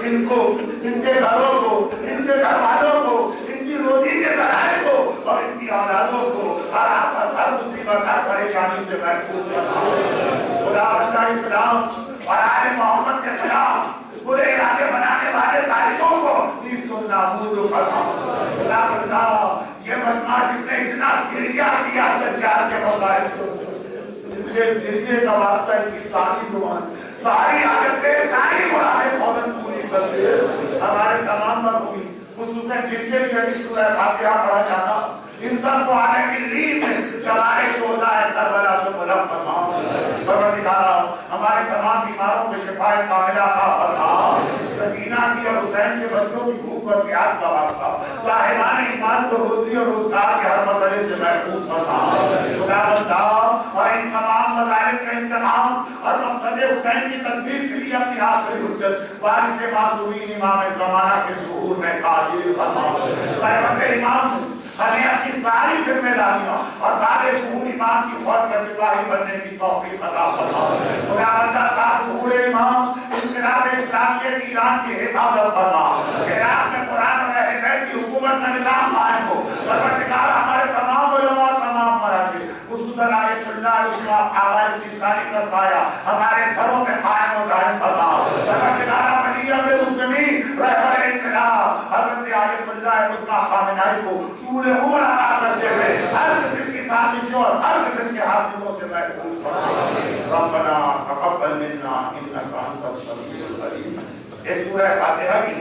इनको, इनके घरों को, इनके घर वालों को, इनकी रोजी के ज़राए को और इनकी औलादों को हर मुसीबत, हर परेशानी से महफूज रखना। खुदा इस्लाम और आले मोहम्मद के खिलाफ बुरे इरादे बनाने वाले तारीखों को इसको नाबूद फरमा। ये बदमाश जिसने इतना गिरिया किया सज्जाद के मौलाए को, इनसे गिरने का वास्ता इनकी सारी दुआ, सारी आदतें, सारी मुरादें फौरन पूरी कर दे। हमारे तमाम मरहूम खुसूसन जिनके भी सूरह फातिहा पढ़ा जाता, इन सब को आने की नींद में चलाए शोधा है करबला से मुलब फरमा। परवरदिगार हमारे तमाम बीमारों में शिफाए कामिला अता फरमा। सकीना की और हुसैन के बच्चों की भूख और प्यास का वास्ता, साहिबान ईमान को रोज़ी और रोजगार के हर मसले से महफूज फरमा। खुदावंदा और इन तमाम मज़ाहिब का इंतकाम और मकसद हुसैन की तकदीर के लिए अपनी आखिरी हुज्जत वारिस मासूमीन इमाम ज़माना के ज़ुहूर में कादिर फरमा। पैगंबर इमाम हमें अपनी सारी जिम्मेदारियों और बाद ज़ुहूर इमाम की फौज का सिपाही बनने की तौफीक अता फरमा। खुदावंदा साथ ज़ुहूर इमाम इंक़िलाब इस्लामी के ईरान की हिफाज़त फरमा। इराक़ में कुरान और अहले बैत की हुकूमत का निज़ाम कायम हो। परवरदिगार हमारे तमाम उलमा और तमाम मराजिल खुसूसन आयतुल्लाह इस्लाम आवाज़ सिस्तानी का साया हमारे घरों में कायम और दायम फरमा। परवरदिगार वली अमर मुस्लिमीन रहबर इंक़िलाब हज़रत आयतुल्लाह उस्मा ख़ामेनी को तूने उम्र अता करते हुए हर किस्म की साजिशों और हर किस्म के हासिलों से महफूज फरमा। रब्बना तक़ब्बल मिन्ना इन्नका अंतस समीउल अलीम। ये सूरह फातिहा की